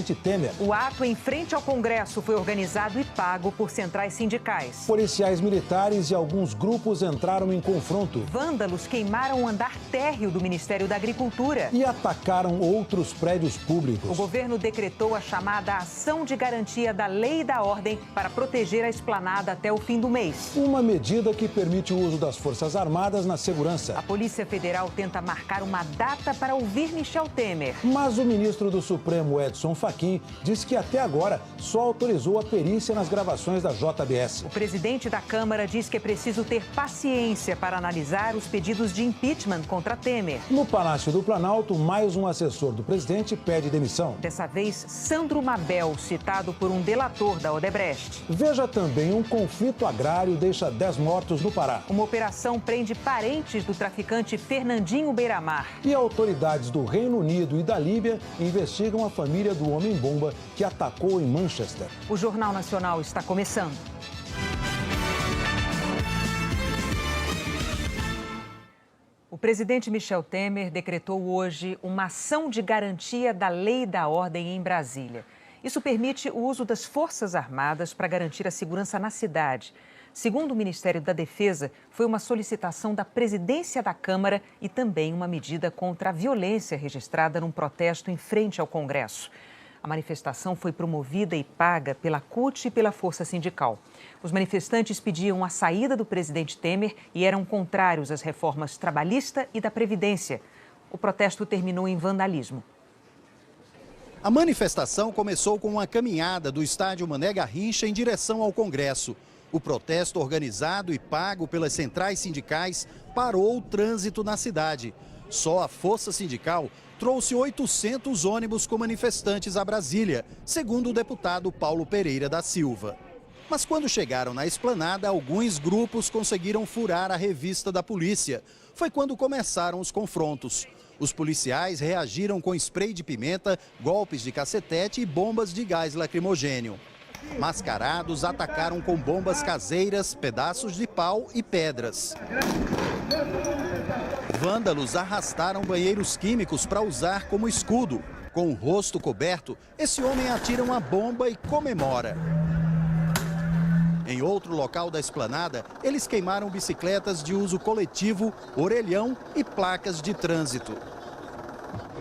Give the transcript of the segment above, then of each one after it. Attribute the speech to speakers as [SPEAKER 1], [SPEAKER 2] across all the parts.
[SPEAKER 1] Temer.
[SPEAKER 2] O ato em frente ao Congresso foi organizado e pago por centrais sindicais.
[SPEAKER 1] Policiais militares e alguns grupos entraram em confronto.
[SPEAKER 2] Vândalos queimaram o andar térreo do Ministério da Agricultura.
[SPEAKER 1] E atacaram outros prédios públicos.
[SPEAKER 2] O governo decretou a chamada Ação de Garantia da Lei e da Ordem para proteger a esplanada até o fim do mês.
[SPEAKER 1] Uma medida que permite o uso das Forças Armadas na segurança.
[SPEAKER 2] A Polícia Federal tenta marcar uma data para ouvir Michel Temer.
[SPEAKER 1] Mas o ministro do Supremo, Edson Fachin, disse que até agora só autorizou a perícia nas gravações da JBS.
[SPEAKER 2] O presidente da Câmara diz que é preciso ter paciência para analisar os pedidos de impeachment contra Temer.
[SPEAKER 1] No Palácio do Planalto, mais um assessor do presidente pede demissão.
[SPEAKER 2] Dessa vez, Sandro Mabel, citado por um delator da Odebrecht.
[SPEAKER 1] Veja também, um conflito agrário deixa 10 mortos no Pará.
[SPEAKER 2] Uma operação prende parentes do traficante Fernandinho Beiramar.
[SPEAKER 1] E autoridades do Reino Unido e da Líbia investigam a família do homem-bomba que atacou em Manchester.
[SPEAKER 2] O Jornal Nacional está começando. O presidente Michel Temer decretou hoje uma ação de garantia da lei e da ordem em Brasília. Isso permite o uso das Forças Armadas para garantir a segurança na cidade. Segundo o Ministério da Defesa, foi uma solicitação da presidência da Câmara e também uma medida contra a violência registrada num protesto em frente ao Congresso. A manifestação foi promovida e paga pela CUT e pela Força Sindical. Os manifestantes pediam a saída do presidente Temer e eram contrários às reformas trabalhista e da Previdência. O protesto terminou em vandalismo.
[SPEAKER 3] A manifestação começou com uma caminhada do estádio Mané Garrincha em direção ao Congresso. O protesto, organizado e pago pelas centrais sindicais, parou o trânsito na cidade. Só a Força Sindical trouxe 800 ônibus com manifestantes a Brasília, segundo o deputado Paulo Pereira da Silva. Mas quando chegaram na esplanada, alguns grupos conseguiram furar a revista da polícia. Foi quando começaram os confrontos. Os policiais reagiram com spray de pimenta, golpes de cacetete e bombas de gás lacrimogênio. Mascarados atacaram com bombas caseiras, pedaços de pau e pedras. Vândalos arrastaram banheiros químicos para usar como escudo. Com o rosto coberto, esse homem atira uma bomba e comemora. Em outro local da esplanada, eles queimaram bicicletas de uso coletivo, orelhão e placas de trânsito.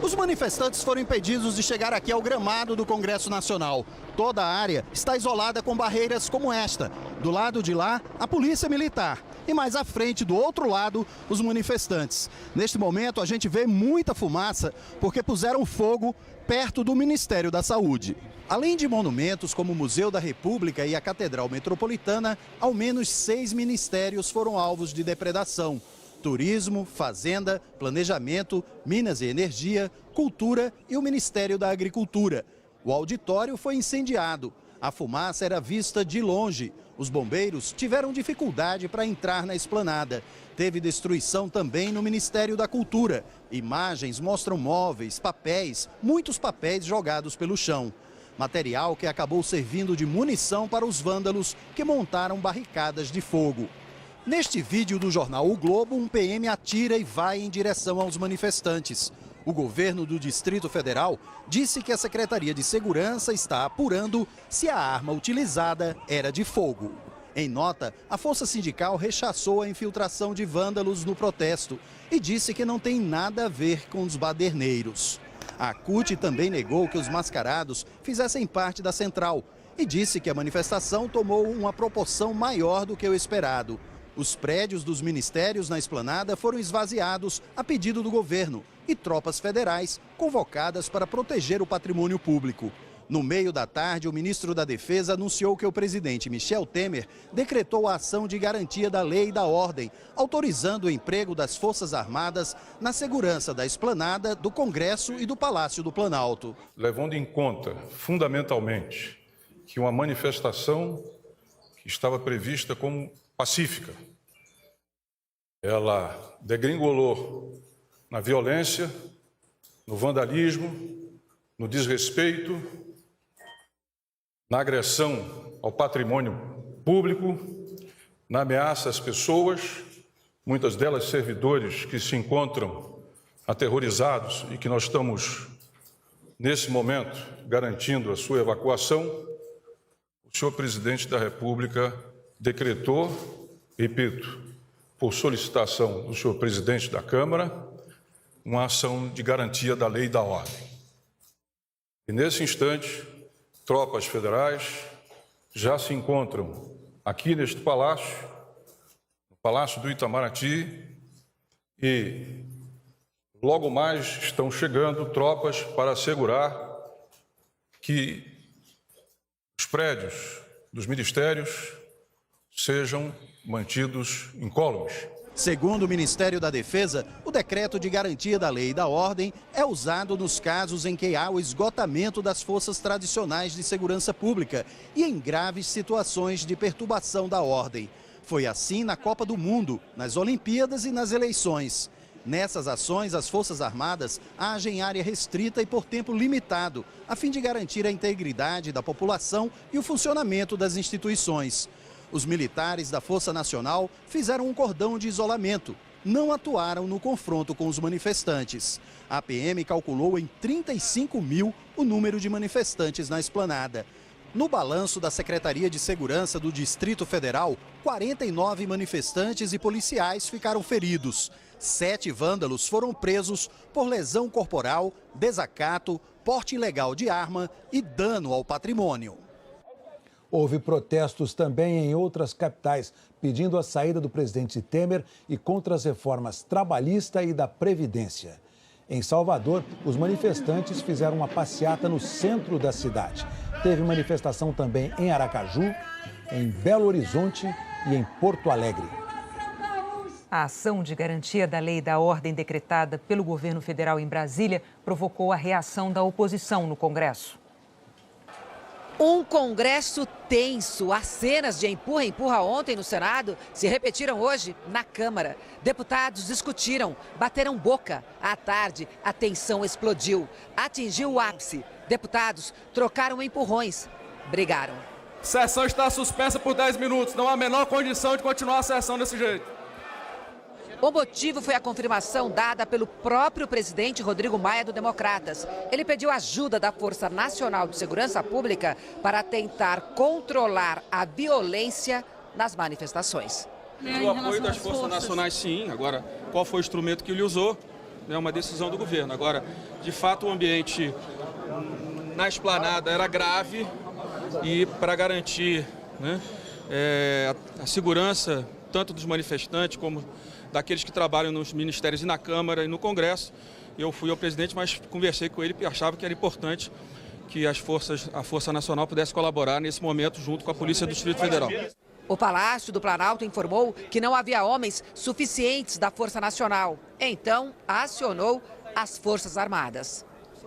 [SPEAKER 3] Os manifestantes foram impedidos de chegar aqui ao gramado do Congresso Nacional. Toda a área está isolada com barreiras como esta. Do lado de lá, a polícia militar. E mais à frente, do outro lado, os manifestantes. Neste momento, a gente vê muita fumaça porque puseram fogo perto do Ministério da Saúde. Além de monumentos como o Museu da República e a Catedral Metropolitana, ao menos 6 ministérios foram alvos de depredação. Turismo, Fazenda, Planejamento, Minas e Energia, Cultura e o Ministério da Agricultura. O auditório foi incendiado. A fumaça era vista de longe. Os bombeiros tiveram dificuldade para entrar na esplanada. Teve destruição também no Ministério da Cultura. Imagens mostram móveis, papéis, muitos papéis jogados pelo chão. Material que acabou servindo de munição para os vândalos que montaram barricadas de fogo. Neste vídeo do jornal O Globo, um PM atira e vai em direção aos manifestantes. O governo do Distrito Federal disse que a Secretaria de Segurança está apurando se a arma utilizada era de fogo. Em nota, a Força Sindical rechaçou a infiltração de vândalos no protesto e disse que não tem nada a ver com os baderneiros. A CUT também negou que os mascarados fizessem parte da central e disse que a manifestação tomou uma proporção maior do que o esperado. Os prédios dos ministérios na esplanada foram esvaziados a pedido do governo e tropas federais convocadas para proteger o patrimônio público. No meio da tarde, o ministro da Defesa anunciou que o presidente Michel Temer decretou a ação de garantia da lei e da ordem, autorizando o emprego das Forças Armadas na segurança da esplanada, do Congresso e do Palácio do Planalto.
[SPEAKER 4] Levando em conta, fundamentalmente, que uma manifestação que estava prevista como pacífica, ela degringolou na violência, no vandalismo, no desrespeito, na agressão ao patrimônio público, na ameaça às pessoas, muitas delas servidores que se encontram aterrorizados e que nós estamos Nesse momento, garantindo a sua evacuação, o senhor presidente da República decretou, repito, por solicitação do senhor presidente da Câmara, uma ação de garantia da lei e da ordem. E nesse instante, tropas federais já se encontram aqui neste palácio, no Palácio do Itamaraty, e logo mais estão chegando tropas para assegurar que os prédios dos ministérios sejam mantidos incólumes.
[SPEAKER 3] Segundo o Ministério da Defesa, o decreto de garantia da lei e da ordem é usado nos casos em que há o esgotamento das forças tradicionais de segurança pública e em graves situações de perturbação da ordem. Foi assim na Copa do Mundo, nas Olimpíadas e nas eleições. Nessas ações, as Forças Armadas agem em área restrita e por tempo limitado, a fim de garantir a integridade da população e o funcionamento das instituições. Os militares da Força Nacional fizeram um cordão de isolamento, não atuaram no confronto com os manifestantes. A PM calculou em 35 mil o número de manifestantes na esplanada. No balanço da Secretaria de Segurança do Distrito Federal, 49 manifestantes e policiais ficaram feridos. 7 vândalos foram presos por lesão corporal, desacato, porte ilegal de arma e dano ao patrimônio.
[SPEAKER 1] Houve protestos também em outras capitais, pedindo a saída do presidente Temer e contra as reformas trabalhista e da Previdência. Em Salvador, os manifestantes fizeram uma passeata no centro da cidade. Teve manifestação também em Aracaju, em Belo Horizonte e em Porto Alegre.
[SPEAKER 2] A ação de garantia da lei e da ordem decretada pelo governo federal em Brasília provocou a reação da oposição no Congresso.
[SPEAKER 5] Um Congresso tenso. As cenas de empurra-empurra ontem no Senado se repetiram hoje na Câmara. Deputados discutiram, bateram boca. À tarde, a tensão explodiu, atingiu o ápice. Deputados trocaram empurrões, brigaram.
[SPEAKER 6] A sessão está suspensa por 10 minutos. Não há a menor condição de continuar a sessão desse jeito.
[SPEAKER 5] O motivo foi a confirmação dada pelo próprio presidente Rodrigo Maia do Democratas. Ele pediu ajuda da Força Nacional de Segurança Pública para tentar controlar a violência nas manifestações.
[SPEAKER 6] O apoio das Forças Nacionais, sim. Agora, qual foi o instrumento que ele usou? É uma decisão do governo. Agora, de fato, o ambiente na esplanada era grave e para garantir, né, a segurança tanto dos manifestantes como daqueles que trabalham nos ministérios e na Câmara e no Congresso. Eu fui ao presidente, mas conversei com ele e achava que era importante que a Força Nacional pudesse colaborar nesse momento junto com a Polícia do Distrito Federal.
[SPEAKER 5] O Palácio do Planalto informou que não havia homens suficientes da Força Nacional. Então, acionou as Forças Armadas.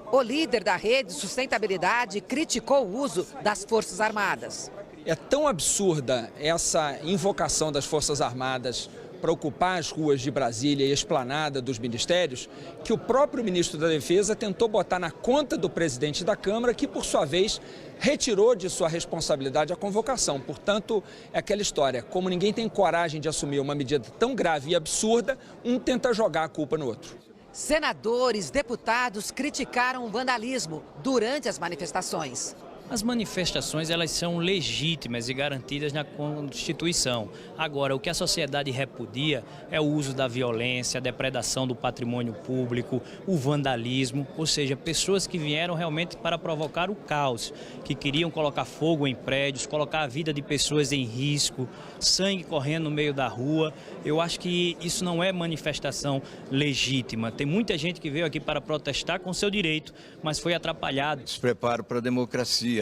[SPEAKER 5] O líder da Rede Sustentabilidade criticou o uso das Forças Armadas.
[SPEAKER 7] É tão absurda essa invocação das Forças Armadas para ocupar as ruas de Brasília e a esplanada dos ministérios, que o próprio ministro da Defesa tentou botar na conta do presidente da Câmara, que, por sua vez, retirou de sua responsabilidade a convocação. Portanto, é aquela história, como ninguém tem coragem de assumir uma medida tão grave e absurda, um tenta jogar a culpa no outro.
[SPEAKER 5] Senadores, deputados criticaram o vandalismo durante as manifestações.
[SPEAKER 8] As manifestações, elas são legítimas e garantidas na Constituição. Agora, o que a sociedade repudia é o uso da violência, a depredação do patrimônio público, o vandalismo, ou seja, pessoas que vieram realmente para provocar o caos, que queriam colocar fogo em prédios, colocar a vida de pessoas em risco, sangue correndo no meio da rua. Eu acho que isso não é manifestação legítima. Tem muita gente que veio aqui para protestar com seu direito, mas foi atrapalhado.
[SPEAKER 9] Despreparo para a democracia.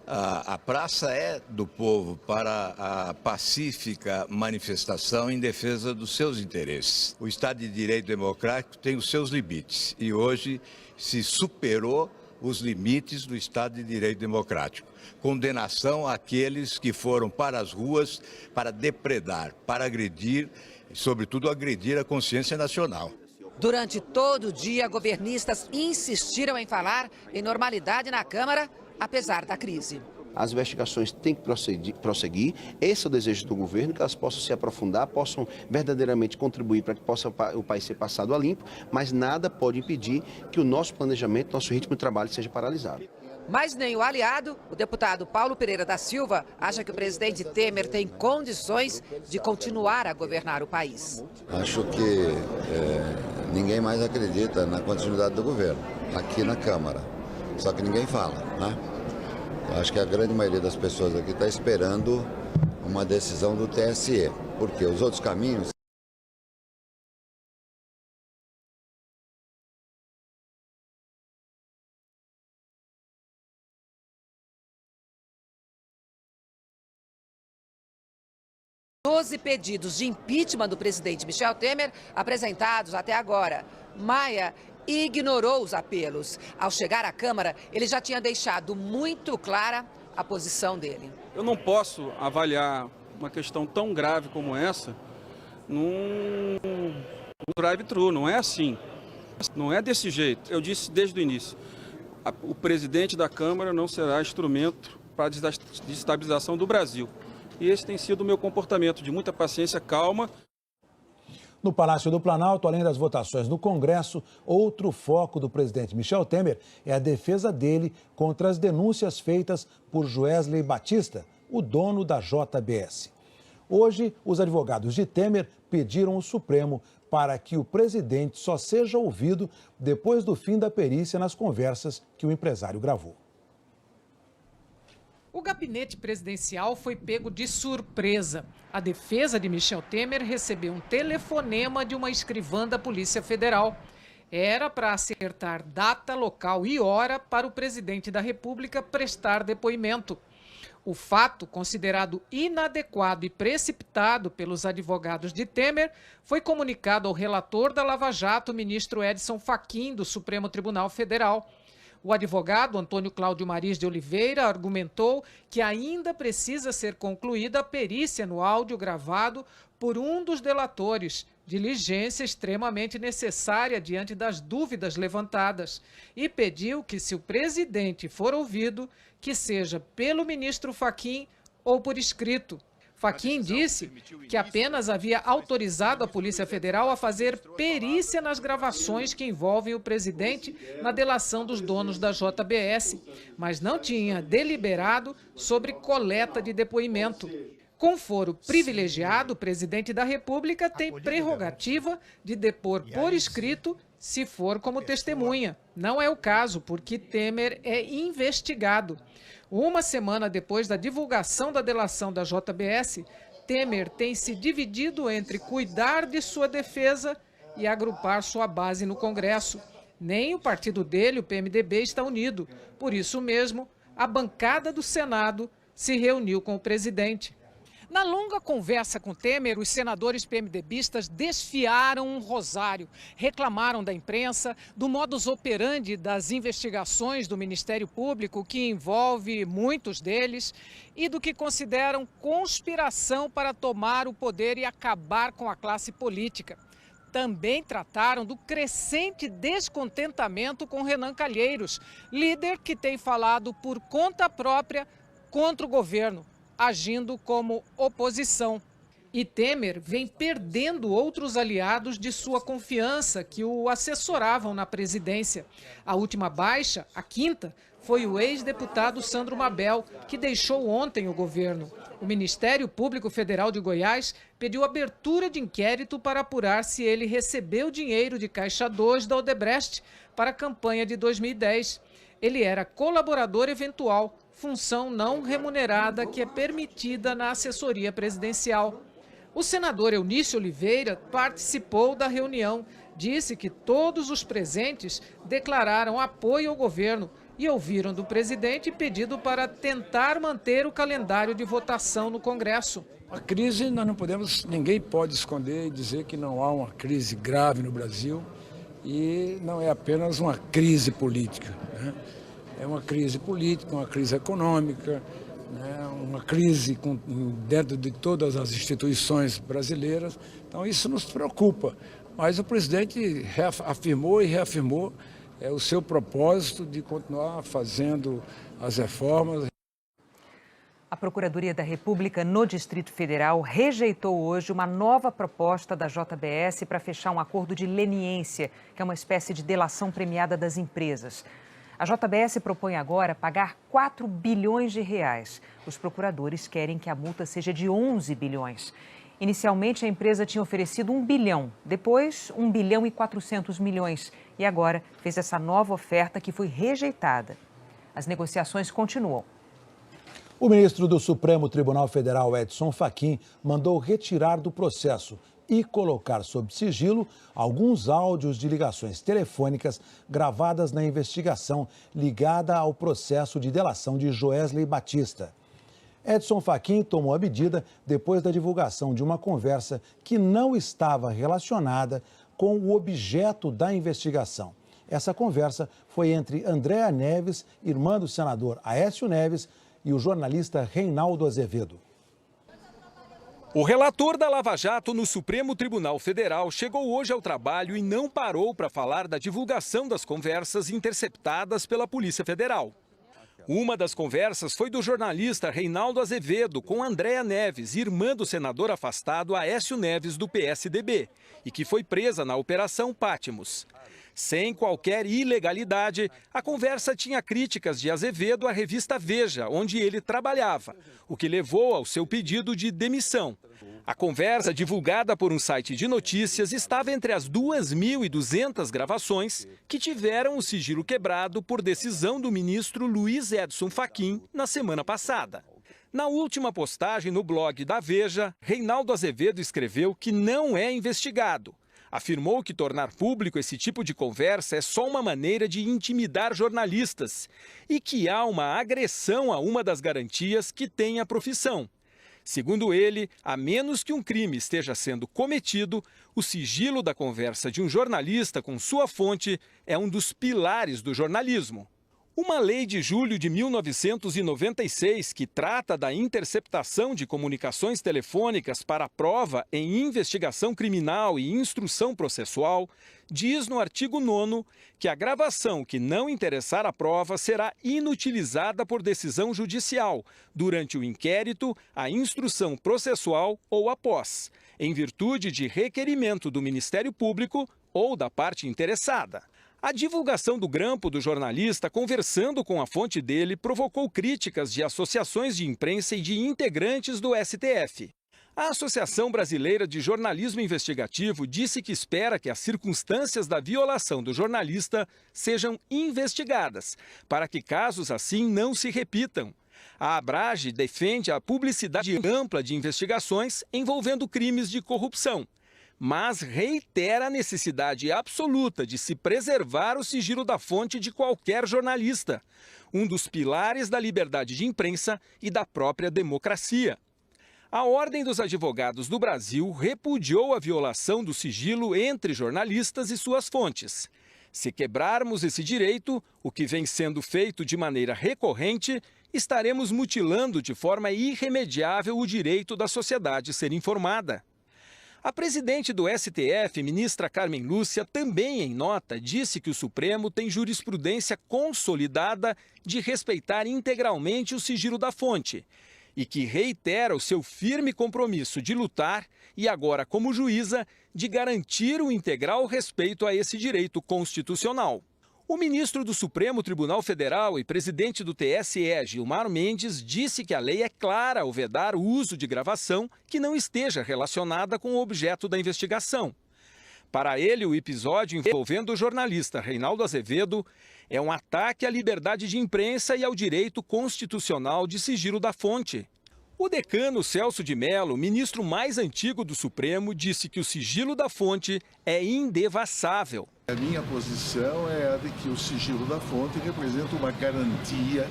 [SPEAKER 9] A praça é do povo para a pacífica manifestação em defesa dos seus interesses. O Estado de Direito Democrático tem os seus limites e hoje se superou os limites do Estado de Direito Democrático. Condenação àqueles que foram para as ruas para depredar, para agredir, e sobretudo agredir a consciência nacional.
[SPEAKER 5] Durante todo o dia, governistas insistiram em falar em normalidade na Câmara, apesar da crise.
[SPEAKER 10] As investigações têm que prosseguir. Esse é o desejo do governo, que elas possam se aprofundar, possam verdadeiramente contribuir para que possa o país ser passado a limpo, mas nada pode impedir que o nosso planejamento, nosso ritmo de trabalho seja paralisado.
[SPEAKER 5] Mas nem o aliado, o deputado Paulo Pereira da Silva, acha que o presidente Temer tem condições de continuar a governar o país.
[SPEAKER 11] Acho que ninguém mais acredita na continuidade do governo, aqui na Câmara. Só que ninguém fala, né? Acho que a grande maioria das pessoas aqui está esperando uma decisão do TSE, porque os outros caminhos...
[SPEAKER 5] Doze pedidos de impeachment do presidente Michel Temer apresentados até agora. Maia ignorou os apelos. Ao chegar à Câmara, ele já tinha deixado muito clara a posição dele.
[SPEAKER 6] Eu não posso avaliar uma questão tão grave como essa num drive-thru, não é assim. Não é desse jeito. Eu disse desde o início, o presidente da Câmara não será instrumento para a desestabilização do Brasil. E esse tem sido o meu comportamento, de muita paciência, calma.
[SPEAKER 1] No Palácio do Planalto, além das votações no Congresso, outro foco do presidente Michel Temer é a defesa dele contra as denúncias feitas por Joesley Batista, o dono da JBS. Hoje, os advogados de Temer pediram ao Supremo para que o presidente só seja ouvido depois do fim da perícia nas conversas que o empresário gravou.
[SPEAKER 12] O gabinete presidencial foi pego de surpresa. A defesa de Michel Temer recebeu um telefonema de uma escrivã da Polícia Federal. Era para acertar data, local e hora para o presidente da República prestar depoimento. O fato, considerado inadequado e precipitado pelos advogados de Temer, foi comunicado ao relator da Lava Jato, ministro Edson Fachin, do Supremo Tribunal Federal. O advogado Antônio Cláudio Maris de Oliveira argumentou que ainda precisa ser concluída a perícia no áudio gravado por um dos delatores, diligência extremamente necessária diante das dúvidas levantadas, e pediu que, se o presidente for ouvido, que seja pelo ministro Fachin ou por escrito. Fachin disse que apenas havia autorizado a Polícia Federal a fazer perícia nas gravações que envolvem o presidente na delação dos donos da JBS, mas não tinha deliberado sobre coleta de depoimento. Com foro privilegiado, o presidente da República tem prerrogativa de depor por escrito se for como testemunha. Não é o caso, porque Temer é investigado. Uma semana depois da divulgação da delação da JBS, Temer tem se dividido entre cuidar de sua defesa e agrupar sua base no Congresso. Nem o partido dele, o PMDB, está unido. Por isso mesmo, a bancada do Senado se reuniu com o presidente. Na longa conversa com Temer, os senadores PMDBistas desfiaram um rosário. Reclamaram da imprensa, do modus operandi das investigações do Ministério Público, que envolve muitos deles, e do que consideram conspiração para tomar o poder e acabar com a classe política. Também trataram do crescente descontentamento com Renan Calheiros, líder que tem falado por conta própria contra o governo, agindo como oposição. E Temer vem perdendo outros aliados de sua confiança que o assessoravam na presidência. A última baixa, a quinta, foi o ex-deputado Sandro Mabel, que deixou ontem o governo. O Ministério Público Federal de Goiás pediu abertura de inquérito para apurar se ele recebeu dinheiro de Caixa 2 da Odebrecht para a campanha de 2010. Ele era colaborador eventual, função não remunerada que é permitida na assessoria presidencial. O senador Eunício Oliveira participou da reunião, disse que todos os presentes declararam apoio ao governo e ouviram do presidente pedido para tentar manter o calendário de votação no Congresso.
[SPEAKER 13] A crise, nós não podemos, ninguém pode esconder e dizer que não há uma crise grave no Brasil e não é apenas uma crise política, né? É uma crise política, uma crise econômica, né? Uma crise dentro de todas as instituições brasileiras. Então isso nos preocupa. Mas o presidente afirmou e reafirmou o seu propósito de continuar fazendo as reformas.
[SPEAKER 2] A Procuradoria da República no Distrito Federal rejeitou hoje uma nova proposta da JBS para fechar um acordo de leniência, que é uma espécie de delação premiada das empresas. A JBS propõe agora pagar 4 bilhões de reais. Os procuradores querem que a multa seja de 11 bilhões. Inicialmente, a empresa tinha oferecido 1 bilhão, depois 1 bilhão e 400 milhões e agora fez essa nova oferta que foi rejeitada. As negociações continuam.
[SPEAKER 1] O ministro do Supremo Tribunal Federal, Edson Fachin, mandou retirar do processo e colocar sob sigilo alguns áudios de ligações telefônicas gravadas na investigação ligada ao processo de delação de Joesley Batista. Edson Fachin tomou a medida depois da divulgação de uma conversa que não estava relacionada com o objeto da investigação. Essa conversa foi entre Andréa Neves, irmã do senador Aécio Neves, e o jornalista Reinaldo Azevedo.
[SPEAKER 14] O relator da Lava Jato no Supremo Tribunal Federal chegou hoje ao trabalho e não parou para falar da divulgação das conversas interceptadas pela Polícia Federal. Uma das conversas foi do jornalista Reinaldo Azevedo com Andréa Neves, irmã do senador afastado Aécio Neves do PSDB, e que foi presa na Operação Patmos. Sem qualquer ilegalidade, a conversa tinha críticas de Azevedo à revista Veja, onde ele trabalhava, o que levou ao seu pedido de demissão. A conversa, divulgada por um site de notícias, estava entre as 2.200 gravações que tiveram o sigilo quebrado por decisão do ministro Luiz Edson Fachin na semana passada. Na última postagem no blog da Veja, Reinaldo Azevedo escreveu que não é investigado. Afirmou que tornar público esse tipo de conversa é só uma maneira de intimidar jornalistas e que há uma agressão a uma das garantias que tem a profissão. Segundo ele, a menos que um crime esteja sendo cometido, o sigilo da conversa de um jornalista com sua fonte é um dos pilares do jornalismo. Uma lei de julho de 1996, que trata da interceptação de comunicações telefônicas para prova em investigação criminal e instrução processual, diz no artigo 9º que a gravação que não interessar a prova será inutilizada por decisão judicial durante o inquérito, a instrução processual ou após, em virtude de requerimento do Ministério Público ou da parte interessada. A divulgação do grampo do jornalista conversando com a fonte dele provocou críticas de associações de imprensa e de integrantes do STF. A Associação Brasileira de Jornalismo Investigativo disse que espera que as circunstâncias da violação do jornalista sejam investigadas, para que casos assim não se repitam. A Abrage defende a publicidade ampla de investigações envolvendo crimes de corrupção, mas reitera a necessidade absoluta de se preservar o sigilo da fonte de qualquer jornalista, um dos pilares da liberdade de imprensa e da própria democracia. A Ordem dos Advogados do Brasil repudiou a violação do sigilo entre jornalistas e suas fontes. Se quebrarmos esse direito, o que vem sendo feito de maneira recorrente, estaremos mutilando de forma irremediável o direito da sociedade ser informada. A presidente do STF, ministra Carmen Lúcia, também em nota, disse que o Supremo tem jurisprudência consolidada de respeitar integralmente o sigilo da fonte e que reitera o seu firme compromisso de lutar e agora, como juíza, de garantir o integral respeito a esse direito constitucional. O ministro do Supremo Tribunal Federal e presidente do TSE, Gilmar Mendes, disse que a lei é clara ao vedar o uso de gravação que não esteja relacionada com o objeto da investigação. Para ele, o episódio envolvendo o jornalista Reinaldo Azevedo é um ataque à liberdade de imprensa e ao direito constitucional de sigilo da fonte. O decano Celso de Mello, ministro mais antigo do Supremo, disse que o sigilo da fonte é indevassável.
[SPEAKER 15] A minha posição é a de que o sigilo da fonte representa uma garantia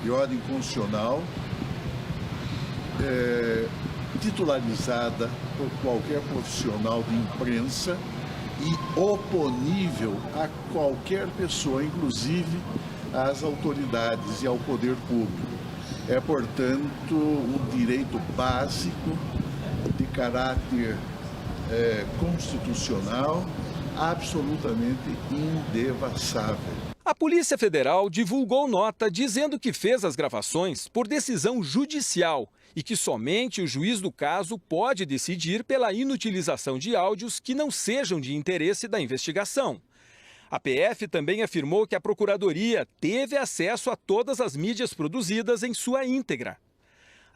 [SPEAKER 15] de ordem constitucional titularizada por qualquer profissional de imprensa e oponível a qualquer pessoa, inclusive às autoridades e ao poder público. É, portanto, um direito básico de caráter constitucional absolutamente indevassável.
[SPEAKER 14] A Polícia Federal divulgou nota dizendo que fez as gravações por decisão judicial e que somente o juiz do caso pode decidir pela inutilização de áudios que não sejam de interesse da investigação. A PF também afirmou que a Procuradoria teve acesso a todas as mídias produzidas em sua íntegra.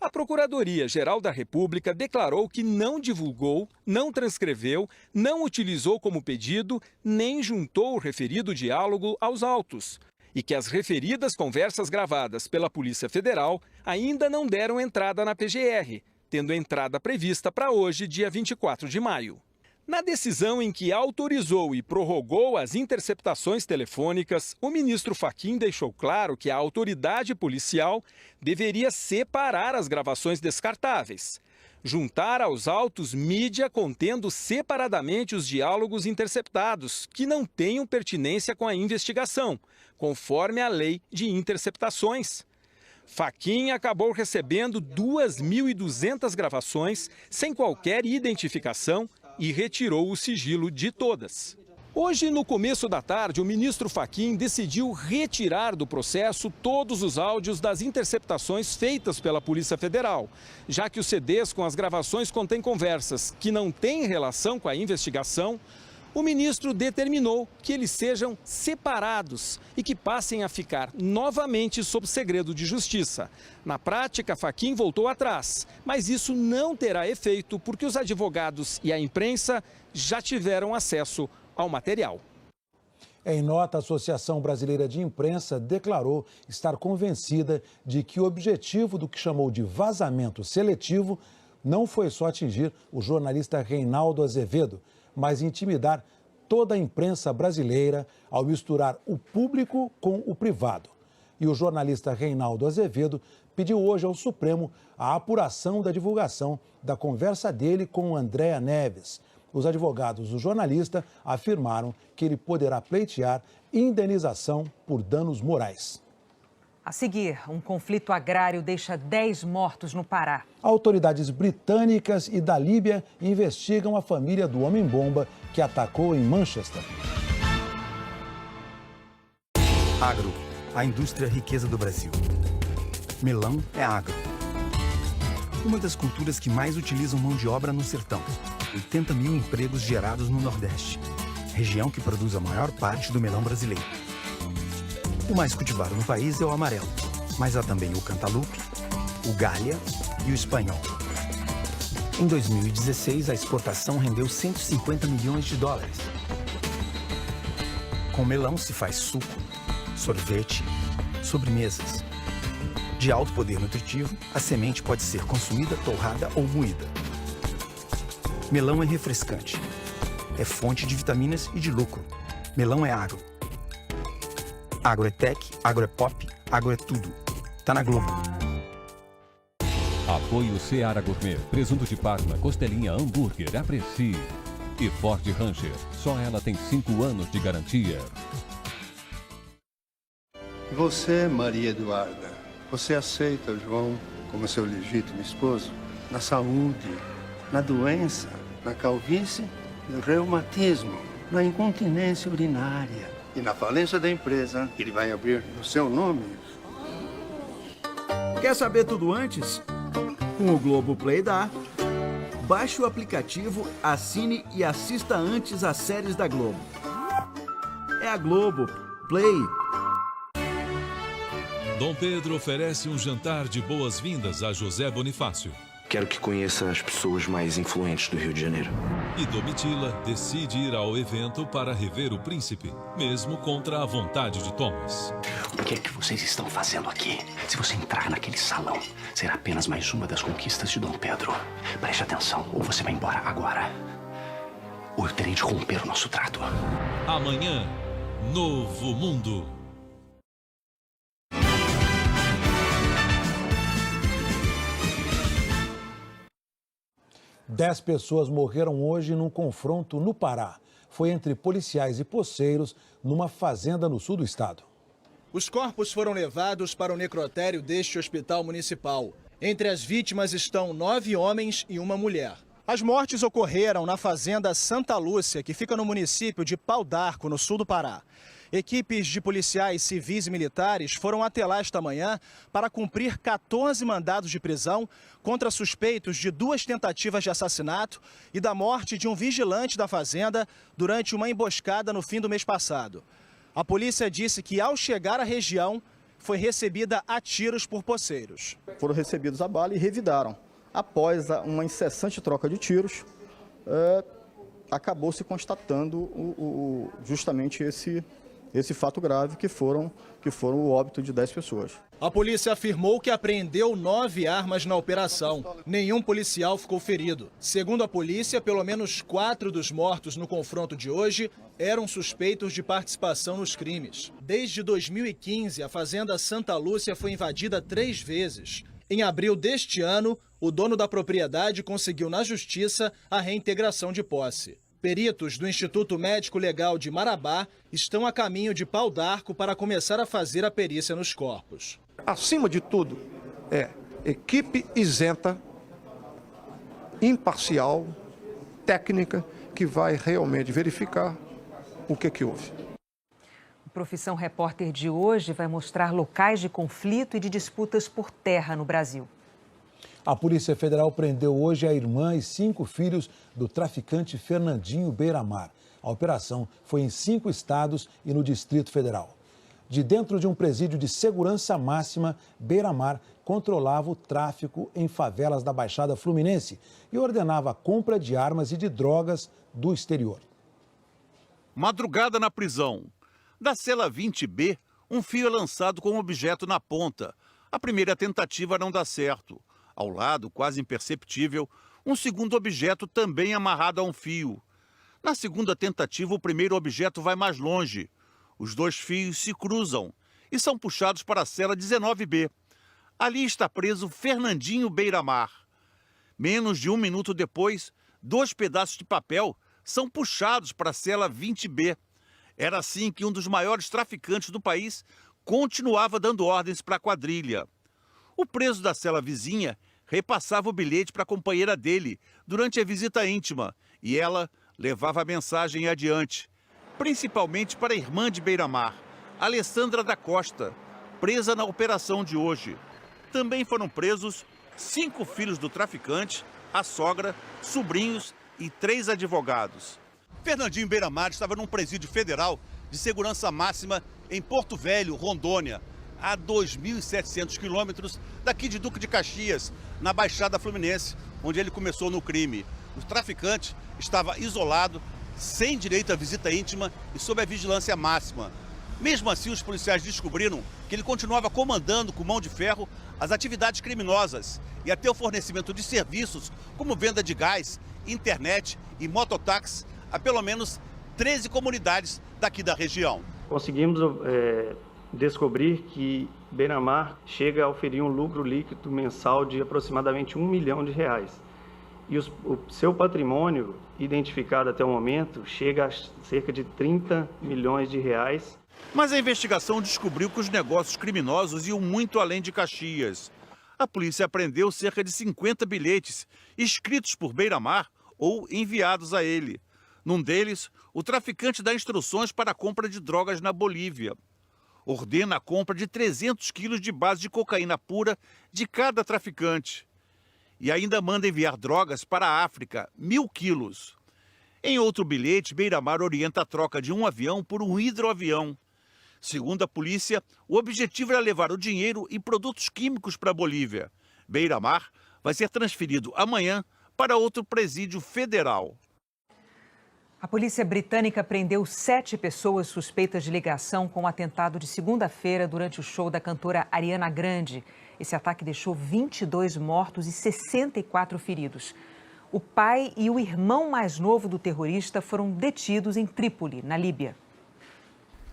[SPEAKER 14] A Procuradoria-Geral da República declarou que não divulgou, não transcreveu, não utilizou como pedido, nem juntou o referido diálogo aos autos e que as referidas conversas gravadas pela Polícia Federal ainda não deram entrada na PGR, tendo entrada prevista para hoje, dia 24 de maio. Na decisão em que autorizou e prorrogou as interceptações telefônicas, o ministro Fachin deixou claro que a autoridade policial deveria separar as gravações descartáveis, juntar aos autos mídia contendo separadamente os diálogos interceptados, que não tenham pertinência com a investigação, conforme a lei de interceptações. Fachin acabou recebendo 2.200 gravações sem qualquer identificação e retirou o sigilo de todas. Hoje, no começo da tarde, o ministro Fachin decidiu retirar do processo todos os áudios das interceptações feitas pela Polícia Federal, já que os CDs com as gravações contêm conversas que não têm relação com a investigação. O ministro determinou que eles sejam separados e que passem a ficar novamente sob segredo de justiça. Na prática, Fachin voltou atrás, mas isso não terá efeito porque os advogados e a imprensa já tiveram acesso ao material.
[SPEAKER 1] Em nota, a Associação Brasileira de Imprensa declarou estar convencida de que o objetivo do que chamou de vazamento seletivo não foi só atingir o jornalista Reinaldo Azevedo, mas intimidar toda a imprensa brasileira ao misturar o público com o privado. E o jornalista Reinaldo Azevedo pediu hoje ao Supremo a apuração da divulgação da conversa dele com Andréa Neves. Os advogados do jornalista afirmaram que ele poderá pleitear indenização por danos morais.
[SPEAKER 2] A seguir, um conflito agrário deixa 10 mortos no Pará.
[SPEAKER 1] Autoridades britânicas e da Líbia investigam a família do homem-bomba que atacou em Manchester.
[SPEAKER 16] Agro, a indústria riqueza do Brasil. Melão é agro. Uma das culturas que mais utilizam mão de obra no sertão. 80 mil empregos gerados no Nordeste, região que produz a maior parte do melão brasileiro. O mais cultivado no país é o amarelo, mas há também o cantaloupe, o galha e o espanhol. Em 2016, a exportação rendeu 150 milhões de dólares. Com melão se faz suco, sorvete, sobremesas. De alto poder nutritivo, a semente pode ser consumida, torrada ou moída. Melão é refrescante. É fonte de vitaminas e de lucro. Melão é agro. Agro é tech, agro é pop, agro é tudo. Tá na Globo.
[SPEAKER 17] Apoio Seara Gourmet, presunto de Parma, costelinha, hambúrguer, aprecie. E Ford Ranger, só ela tem 5 anos de garantia.
[SPEAKER 18] E você, Maria Eduarda, você aceita o João como seu legítimo esposo? Na saúde, na doença, na calvície, no reumatismo, na incontinência urinária e na falência da empresa que ele vai abrir no seu nome.
[SPEAKER 19] Quer saber tudo antes? Com o Globoplay dá. Baixe o aplicativo, assine e assista antes as séries da Globo. É a Globo Play.
[SPEAKER 20] Dom Pedro oferece um jantar de boas-vindas a José Bonifácio.
[SPEAKER 21] Quero que conheça as pessoas mais influentes do Rio de Janeiro.
[SPEAKER 20] E Domitila decide ir ao evento para rever o príncipe, mesmo contra a vontade de Thomas.
[SPEAKER 22] O que é que vocês estão fazendo aqui? Se você entrar naquele salão, será apenas mais uma das conquistas de Dom Pedro. Preste atenção, ou você vai embora agora, ou eu terei de romper o nosso trato.
[SPEAKER 20] Amanhã, Novo Mundo.
[SPEAKER 1] Dez pessoas morreram hoje num confronto no Pará. Foi entre policiais e poceiros numa fazenda no sul do estado.
[SPEAKER 23] Os corpos foram levados para o necrotério deste hospital municipal. Entre as vítimas estão 9 homens e uma mulher. As mortes ocorreram na fazenda Santa Lúcia, que fica no município de Pau d'Arco, no sul do Pará. Equipes de policiais civis e militares foram até lá esta manhã para cumprir 14 mandados de prisão contra suspeitos de 2 tentativas de assassinato e da morte de um vigilante da fazenda durante uma emboscada no fim do mês passado. A polícia disse que, ao chegar à região, foi recebida a tiros por poceiros.
[SPEAKER 3] Foram recebidos a bala e revidaram. Após uma incessante troca de tiros, acabou se constatando justamente esse fato grave, que foram o óbito de 10 pessoas.
[SPEAKER 23] A polícia afirmou que apreendeu 9 armas na operação. Nenhum policial ficou ferido. Segundo a polícia, pelo menos 4 dos mortos no confronto de hoje eram suspeitos de participação nos crimes. Desde 2015, a fazenda Santa Lúcia foi invadida 3 vezes. Em abril deste ano, o dono da propriedade conseguiu na justiça a reintegração de posse. Peritos do Instituto Médico Legal de Marabá estão a caminho de Pau d'Arco para começar a fazer a perícia nos corpos.
[SPEAKER 4] Acima de tudo, é equipe isenta, imparcial, técnica, que vai realmente verificar o que houve.
[SPEAKER 2] O Profissão Repórter de hoje vai mostrar locais de conflito e de disputas por terra no Brasil.
[SPEAKER 1] A Polícia Federal prendeu hoje a irmã e 5 filhos do traficante Fernandinho Beiramar. A operação foi em 5 estados e no Distrito Federal. De dentro de um presídio de segurança máxima, Beiramar controlava o tráfico em favelas da Baixada Fluminense e ordenava a compra de armas e de drogas do exterior.
[SPEAKER 7] Madrugada na prisão. Da cela 20B, um fio é lançado com um objeto na ponta. A primeira tentativa não dá certo. Ao lado, quase imperceptível, um segundo objeto também amarrado a um fio. Na segunda tentativa, o primeiro objeto vai mais longe. Os 2 fios se cruzam e são puxados para a cela 19B. Ali está preso Fernandinho Beiramar. Menos de 1 minuto depois, 2 pedaços de papel são puxados para a cela 20B. Era assim que um dos maiores traficantes do país continuava dando ordens para a quadrilha. O preso da cela vizinha repassava o bilhete para a companheira dele durante a visita íntima e ela levava a mensagem adiante, principalmente para a irmã de Beiramar, Alessandra da Costa, presa na operação de hoje. Também foram presos 5 filhos do traficante, a sogra, sobrinhos e 3 advogados. Fernandinho Beiramar estava num presídio federal de segurança máxima em Porto Velho, Rondônia, a 2.700 quilômetros daqui de Duque de Caxias, na Baixada Fluminense, onde ele começou no crime. O traficante estava isolado, sem direito à visita íntima e sob a vigilância máxima. Mesmo assim, os policiais descobriram que ele continuava comandando com mão de ferro as atividades criminosas e até o fornecimento de serviços como venda de gás, internet e mototáxi a pelo menos 13 comunidades daqui da região.
[SPEAKER 24] Conseguimos descobrir que Beiramar chega a oferir um lucro líquido mensal de aproximadamente R$1 milhão. E o seu patrimônio, identificado até o momento, chega a cerca de 30 milhões de reais.
[SPEAKER 7] Mas a investigação descobriu que os negócios criminosos iam muito além de Caxias. A polícia apreendeu cerca de 50 bilhetes escritos por Beiramar ou enviados a ele. Num deles, o traficante dá instruções para a compra de drogas na Bolívia. Ordena a compra de 300 quilos de base de cocaína pura de cada traficante. E ainda manda enviar drogas para a África, 1.000 quilos. Em outro bilhete, Beiramar orienta a troca de um avião por um hidroavião. Segundo a polícia, o objetivo era levar o dinheiro e produtos químicos para a Bolívia. Beiramar vai ser transferido amanhã para outro presídio federal.
[SPEAKER 2] A polícia britânica prendeu 7 pessoas suspeitas de ligação com o atentado de segunda-feira durante o show da cantora Ariana Grande. Esse ataque deixou 22 mortos e 64 feridos. O pai e o irmão mais novo do terrorista foram detidos em Trípoli, na Líbia.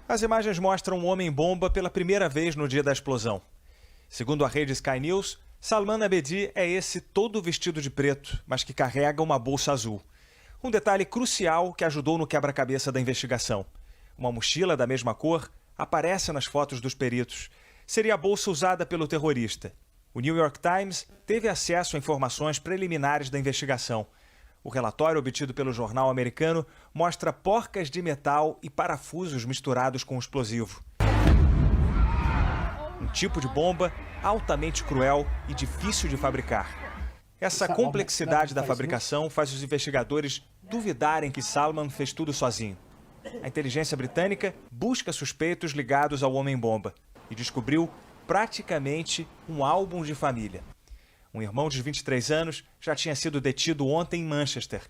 [SPEAKER 25] As imagens mostram um homem-bomba pela primeira vez no dia da explosão. Segundo a rede Sky News, Salman Abedi é esse todo vestido de preto, mas que carrega uma bolsa azul. Um detalhe crucial que ajudou no quebra-cabeça da investigação. Uma mochila da mesma cor aparece nas fotos dos peritos. Seria a bolsa usada pelo terrorista. O New York Times teve acesso a informações preliminares da investigação. O relatório obtido pelo jornal americano mostra porcas de metal e parafusos misturados com explosivo. Um tipo de bomba altamente cruel e difícil de fabricar. Essa complexidade da fabricação faz os investigadores duvidarem que Salman fez tudo sozinho. A inteligência britânica busca suspeitos ligados ao homem-bomba e descobriu praticamente um álbum de família. Um irmão de 23 anos já tinha sido detido ontem em Manchester.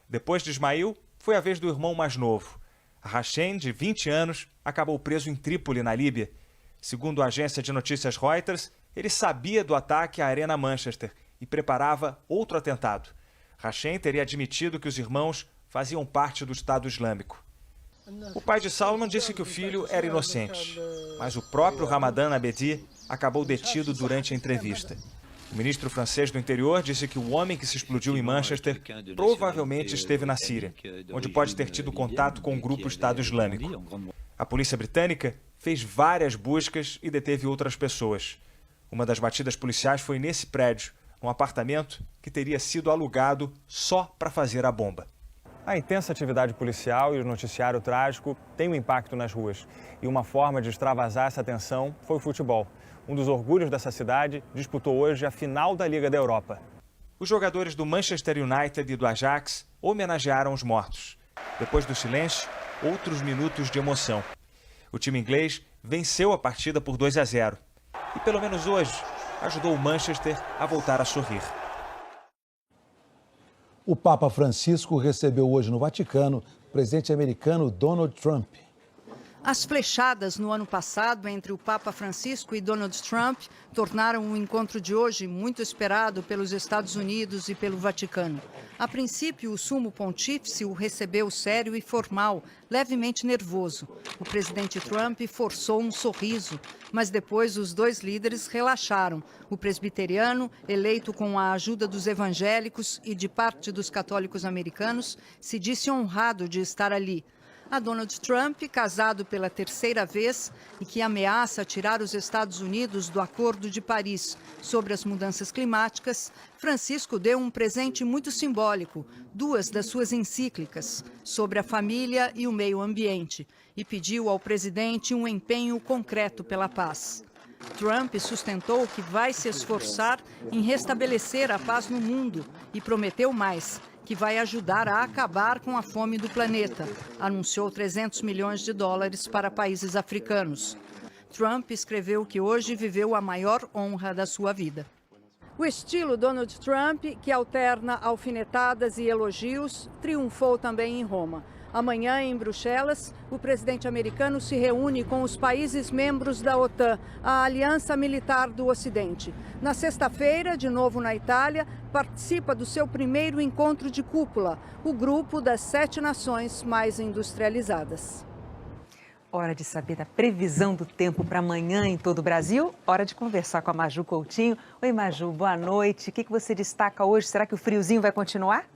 [SPEAKER 25] Depois de Ismail, foi a vez do irmão mais novo. Hashem, de 20 anos, acabou preso em Trípoli, na Líbia. Segundo a agência de notícias Reuters, ele sabia do ataque à Arena Manchester e preparava outro atentado. Hashem teria admitido que os irmãos faziam parte do Estado Islâmico. O pai de Salman disse que o filho era inocente, mas o próprio Ramadan Abedi acabou detido durante a entrevista. O ministro francês do Interior disse que o homem que se explodiu em Manchester provavelmente esteve na Síria, onde pode ter tido contato com o grupo Estado Islâmico. A polícia britânica fez várias buscas e deteve outras pessoas. Uma das batidas policiais foi nesse prédio, um apartamento que teria sido alugado só para fazer a bomba. A intensa atividade policial e o noticiário trágico têm um impacto nas ruas. E uma forma de extravasar essa tensão foi o futebol. Um dos orgulhos dessa cidade disputou hoje a final da Liga da Europa. Os jogadores do Manchester United e do Ajax homenagearam os mortos. Depois do silêncio, outros minutos de emoção. O time inglês venceu a partida por 2-0. E pelo menos hoje ajudou o Manchester a voltar a sorrir.
[SPEAKER 1] O Papa Francisco recebeu hoje no Vaticano o presidente americano Donald Trump.
[SPEAKER 5] As flechadas no ano passado entre o Papa Francisco e Donald Trump tornaram o encontro de hoje muito esperado pelos Estados Unidos e pelo Vaticano. A princípio, o sumo pontífice o recebeu sério e formal, levemente nervoso. O presidente Trump forçou um sorriso, mas depois os dois líderes relaxaram. O presbiteriano, eleito com a ajuda dos evangélicos e de parte dos católicos americanos, se disse honrado de estar ali. A Donald Trump, casado pela terceira vez e que ameaça tirar os Estados Unidos do Acordo de Paris sobre as mudanças climáticas, Francisco deu um presente muito simbólico, 2 das suas encíclicas, sobre a família e o meio ambiente, e pediu ao presidente um empenho concreto pela paz. Trump sustentou que vai se esforçar em restabelecer a paz no mundo e prometeu mais, que vai ajudar a acabar com a fome do planeta. Anunciou 300 milhões de dólares para países africanos. Trump escreveu que hoje viveu a maior honra da sua vida. O estilo Donald Trump, que alterna alfinetadas e elogios, triunfou também em Roma. Amanhã, em Bruxelas, o presidente americano se reúne com os países membros da OTAN, a Aliança Militar do Ocidente. Na sexta-feira, de novo na Itália, participa do seu primeiro encontro de cúpula, o grupo das 7 nações mais industrializadas.
[SPEAKER 2] Hora de saber da previsão do tempo para amanhã em todo o Brasil. Hora de conversar com a Maju Coutinho. Oi, Maju, boa noite. O que você destaca hoje? Será que o friozinho vai continuar?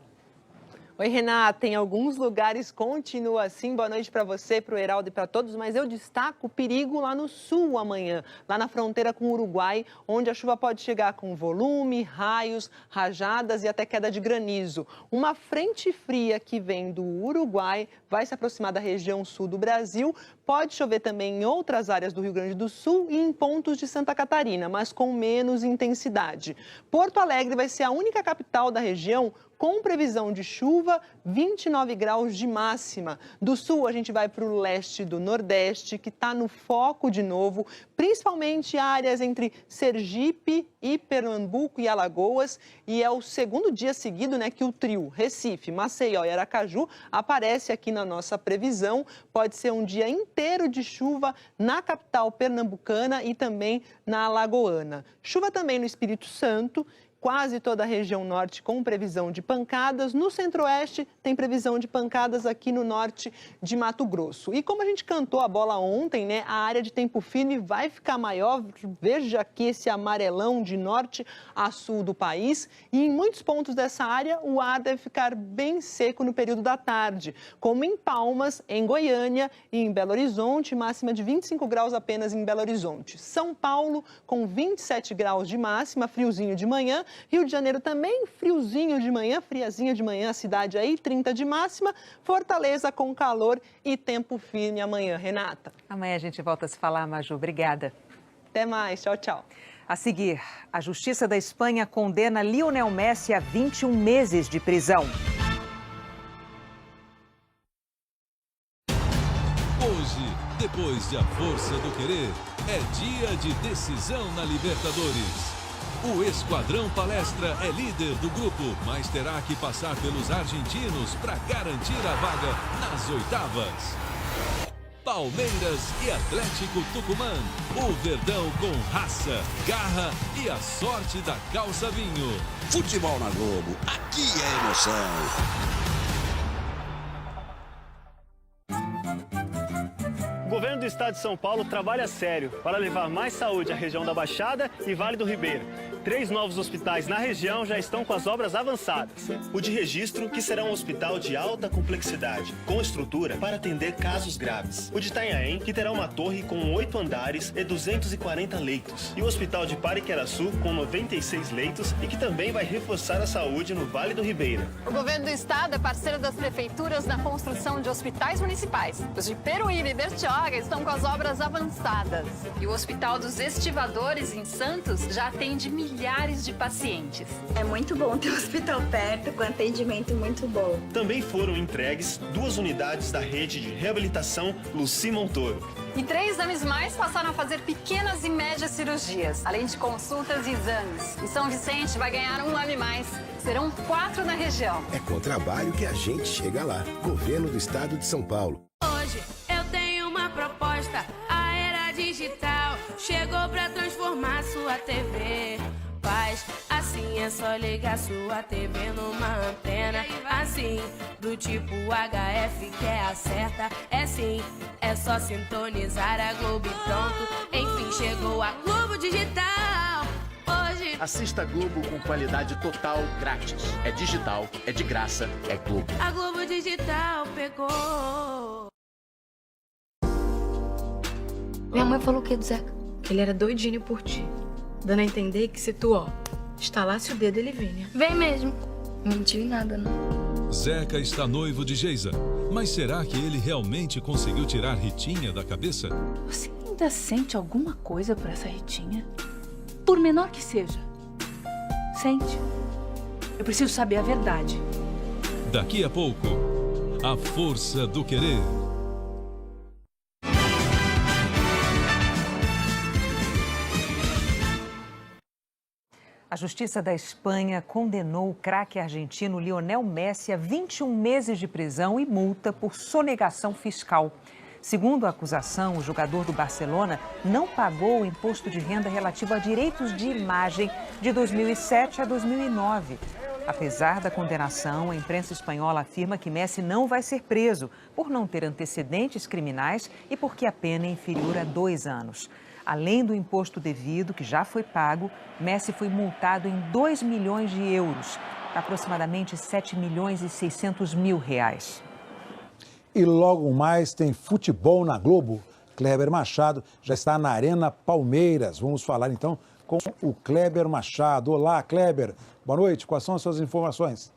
[SPEAKER 8] Oi, Renata, em alguns lugares continua assim. Boa noite para você, para o Heraldo e para todos, mas eu destaco o perigo lá no sul amanhã, lá na fronteira com o Uruguai, onde a chuva pode chegar com volume, raios, rajadas e até queda de granizo. Uma frente fria que vem do Uruguai vai se aproximar da região sul do Brasil. Pode chover também em outras áreas do Rio Grande do Sul e em pontos de Santa Catarina, mas com menos intensidade. Porto Alegre vai ser a única capital da região com previsão de chuva, 29 graus de máxima. Do sul, a gente vai para o leste do Nordeste, que está no foco de novo, principalmente áreas entre Sergipe e Pernambuco e Alagoas. E é o segundo dia seguido, que o trio Recife, Maceió e Aracaju aparece aqui na nossa previsão. Pode ser um dia inteiro de chuva na capital pernambucana e também na alagoana. Chuva também no Espírito Santo. Quase toda a região norte com previsão de pancadas. No centro-oeste tem previsão de pancadas aqui no norte de Mato Grosso. E como a gente cantou a bola ontem, a área de tempo firme vai ficar maior. Veja aqui esse amarelão de norte a sul do país. E em muitos pontos dessa área o ar deve ficar bem seco no período da tarde, como em Palmas, em Goiânia e em Belo Horizonte, máxima de 25 graus apenas em Belo Horizonte. São Paulo com 27 graus de máxima, friozinho de manhã. Rio de Janeiro também friozinho de manhã, friazinha de manhã, a cidade aí, 30 de máxima. Fortaleza com calor e tempo firme amanhã. Renata.
[SPEAKER 2] Amanhã a gente volta a se falar, Maju. Obrigada.
[SPEAKER 8] Até mais. Tchau, tchau.
[SPEAKER 2] A seguir, a Justiça da Espanha condena Lionel Messi a 21 meses de prisão.
[SPEAKER 20] Hoje, depois de A Força do Querer, é dia de decisão na Libertadores. O Esquadrão Palestra é líder do grupo, mas terá que passar pelos argentinos para garantir a vaga nas oitavas. Palmeiras e Atlético Tucumã. O Verdão com raça, garra e a sorte da calça vinho.
[SPEAKER 6] Futebol na Globo, aqui é emoção.
[SPEAKER 9] O governo do estado de São Paulo trabalha sério para levar mais saúde à região da Baixada e Vale do Ribeiro. 3 novos hospitais na região já estão com as obras avançadas. O de Registro, que será um hospital de alta complexidade, com estrutura para atender casos graves. O de Itanhaém, que terá uma torre com 8 andares e 240 leitos. E o Hospital de Pariqueraçu, com 96 leitos e que também vai reforçar a saúde no Vale do Ribeira.
[SPEAKER 10] O governo do estado é parceiro das prefeituras na construção de hospitais municipais. Os de Peruíbe e Bertioga estão com as obras avançadas. E o Hospital dos Estivadores, em Santos, já atende milhares de pacientes.
[SPEAKER 11] É muito bom ter um hospital perto, com atendimento muito bom.
[SPEAKER 9] Também foram entregues 2 unidades da rede de reabilitação Luci Montoro.
[SPEAKER 10] E 3 exames mais passaram a fazer pequenas e médias cirurgias, além de consultas e exames. E São Vicente vai ganhar 1 AME mais. Serão 4 na região.
[SPEAKER 6] É com trabalho que a gente chega lá. Governo do Estado de São Paulo.
[SPEAKER 12] Hoje eu tenho uma proposta. A era digital chegou pra transformar sua TV. Faz assim, é só ligar sua TV numa antena. Assim, do tipo HF que é a certa. É sim, é só sintonizar a Globo e pronto. Enfim, chegou a Globo Digital. Hoje
[SPEAKER 26] assista a Globo com qualidade total grátis. É digital, é de graça, é Globo.
[SPEAKER 12] A Globo Digital pegou.
[SPEAKER 27] Minha mãe falou o que do Zeca? Que ele era doidinho por ti. Dando a entender que se tu, estalasse o dedo, ele vinha. Vem mesmo. Não mentiu em nada, não.
[SPEAKER 20] Zeca está noivo de Geisa. Mas será que ele realmente conseguiu tirar Ritinha da cabeça?
[SPEAKER 27] Você ainda sente alguma coisa por essa Ritinha? Por menor que seja. Sente. Eu preciso saber a verdade.
[SPEAKER 20] Daqui a pouco, A Força do Querer.
[SPEAKER 2] A Justiça da Espanha condenou o craque argentino Lionel Messi a 21 meses de prisão e multa por sonegação fiscal. Segundo a acusação, o jogador do Barcelona não pagou o imposto de renda relativo a direitos de imagem de 2007 a 2009. Apesar da condenação, a imprensa espanhola afirma que Messi não vai ser preso por não ter antecedentes criminais e porque a pena é inferior a 2 anos. Além do imposto devido, que já foi pago, Messi foi multado em 2 milhões de euros, aproximadamente 7 milhões e 600 mil reais.
[SPEAKER 1] E logo mais tem futebol na Globo. Kleber Machado já está na Arena Palmeiras. Vamos falar então com o Kleber Machado. Olá, Kleber. Boa noite. Quais são as suas informações?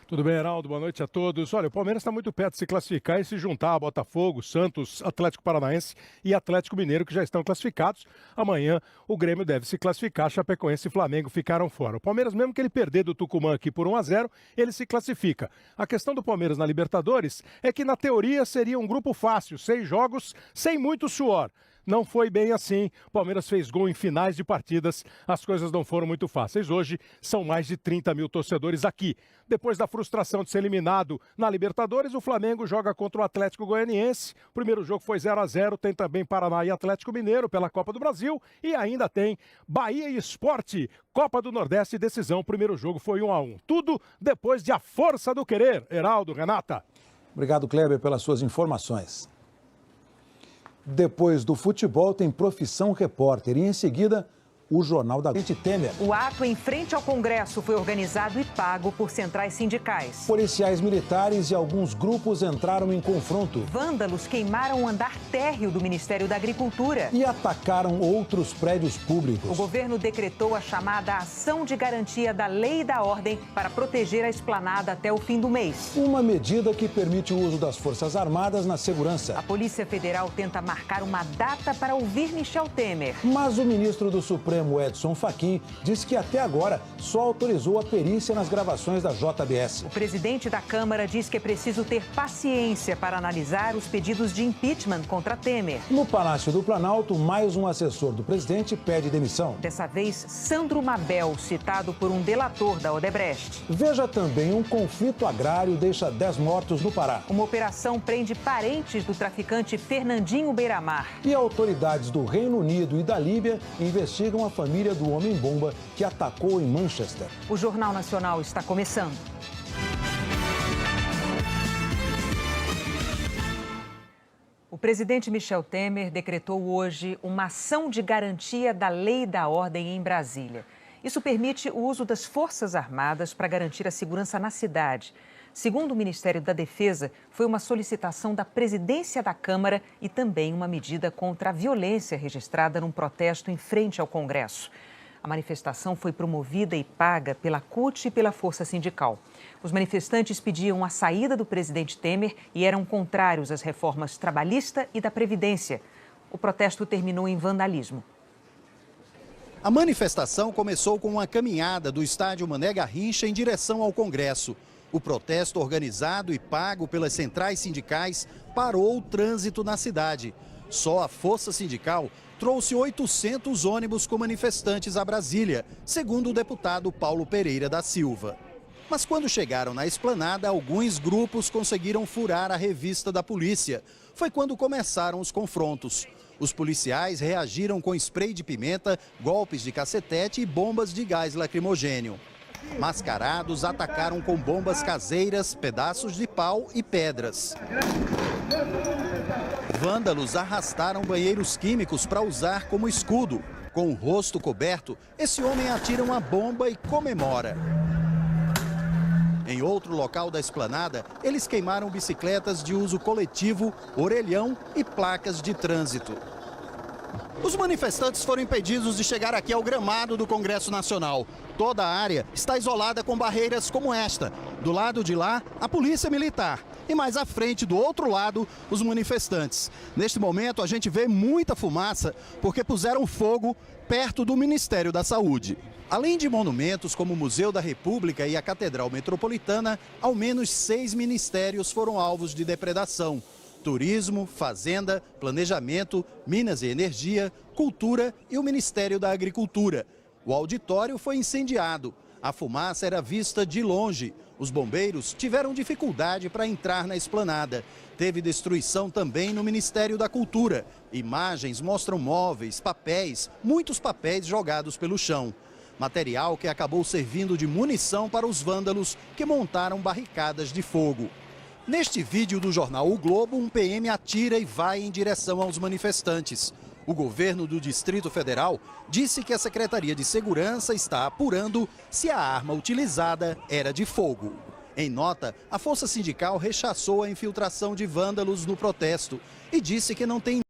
[SPEAKER 28] Tudo bem, Heraldo? Boa noite a todos. Olha, o Palmeiras está muito perto de se classificar e se juntar a Botafogo, Santos, Atlético Paranaense e Atlético Mineiro, que já estão classificados. Amanhã o Grêmio deve se classificar, Chapecoense e Flamengo ficaram fora. O Palmeiras, mesmo que ele perder do Tucumã aqui por 1-0, ele se classifica. A questão do Palmeiras na Libertadores é que, na teoria, seria um grupo fácil, 6 jogos, sem muito suor. Não foi bem assim. O Palmeiras fez gol em finais de partidas. As coisas não foram muito fáceis. Hoje são mais de 30 mil torcedores aqui. Depois da frustração de ser eliminado na Libertadores, o Flamengo joga contra o Atlético Goianiense. O primeiro jogo foi 0-0. Tem também Paraná e Atlético Mineiro pela Copa do Brasil. E ainda tem Bahia e Sport, Copa do Nordeste, decisão. O primeiro jogo foi 1-1. Tudo depois de A Força do Querer. Heraldo, Renata.
[SPEAKER 1] Obrigado, Kleber, pelas suas informações. Depois do futebol tem Profissão Repórter e em seguida o Jornal da Gente Temer.
[SPEAKER 2] O ato em frente ao Congresso foi organizado e pago por centrais sindicais.
[SPEAKER 1] Policiais militares e alguns grupos entraram em confronto.
[SPEAKER 2] Vândalos queimaram o andar térreo do Ministério da Agricultura.
[SPEAKER 1] E atacaram outros prédios públicos.
[SPEAKER 2] O governo decretou a chamada Ação de Garantia da Lei e da Ordem para proteger a esplanada até o fim do mês.
[SPEAKER 1] Uma medida que permite o uso das Forças Armadas na segurança.
[SPEAKER 2] A Polícia Federal tenta marcar uma data para ouvir Michel Temer.
[SPEAKER 1] Mas o ministro do Supremo, Edson Fachin, disse que até agora só autorizou a perícia nas gravações da JBS.
[SPEAKER 2] O presidente da Câmara diz que é preciso ter paciência para analisar os pedidos de impeachment contra Temer.
[SPEAKER 1] No Palácio do Planalto, mais um assessor do presidente pede demissão.
[SPEAKER 2] Dessa vez, Sandro Mabel, citado por um delator da Odebrecht.
[SPEAKER 1] Veja também, um conflito agrário deixa 10 mortos no Pará.
[SPEAKER 2] Uma operação prende parentes do traficante Fernandinho Beiramar.
[SPEAKER 1] E autoridades do Reino Unido e da Líbia investigam a família do homem-bomba que atacou em Manchester.
[SPEAKER 2] O Jornal Nacional está começando. O presidente Michel Temer decretou hoje uma ação de garantia da lei e da ordem em Brasília. Isso permite o uso das Forças Armadas para garantir a segurança na cidade. Segundo o Ministério da Defesa, foi uma solicitação da presidência da Câmara e também uma medida contra a violência registrada num protesto em frente ao Congresso. A manifestação foi promovida e paga pela CUT e pela Força Sindical. Os manifestantes pediam a saída do presidente Temer e eram contrários às reformas trabalhista e da Previdência. O protesto terminou em vandalismo.
[SPEAKER 13] A manifestação começou com uma caminhada do estádio Mané Garrincha em direção ao Congresso. O protesto, organizado e pago pelas centrais sindicais, parou o trânsito na cidade. Só a Força Sindical trouxe 800 ônibus com manifestantes a Brasília, segundo o deputado Paulo Pereira da Silva. Mas quando chegaram na esplanada, alguns grupos conseguiram furar a revista da polícia. Foi quando começaram os confrontos. Os policiais reagiram com spray de pimenta, golpes de cacetete e bombas de gás lacrimogênio. Mascarados atacaram com bombas caseiras, pedaços de pau e pedras. Vândalos arrastaram banheiros químicos para usar como escudo. Com o rosto coberto, esse homem atira uma bomba e comemora. Em outro local da esplanada, eles queimaram bicicletas de uso coletivo, orelhão e placas de trânsito. Os manifestantes foram impedidos de chegar aqui ao gramado do Congresso Nacional. Toda a área está isolada com barreiras como esta. Do lado de lá, a polícia militar. E mais à frente, do outro lado, os manifestantes. Neste momento, a gente vê muita fumaça porque puseram fogo perto do Ministério da Saúde. Além de monumentos como o Museu da República e a Catedral Metropolitana, ao menos 6 ministérios foram alvos de depredação. Turismo, Fazenda, Planejamento, Minas e Energia, Cultura e o Ministério da Agricultura. O auditório foi incendiado. A fumaça era vista de longe. Os bombeiros tiveram dificuldade para entrar na esplanada. Teve destruição também no Ministério da Cultura. Imagens mostram móveis, papéis, muitos papéis jogados pelo chão. Material que acabou servindo de munição para os vândalos que montaram barricadas de fogo. Neste vídeo do jornal O Globo, um PM atira e vai em direção aos manifestantes. O governo do Distrito Federal disse que a Secretaria de Segurança está apurando se a arma utilizada era de fogo. Em nota, a Força Sindical rechaçou a infiltração de vândalos no protesto e disse que não tem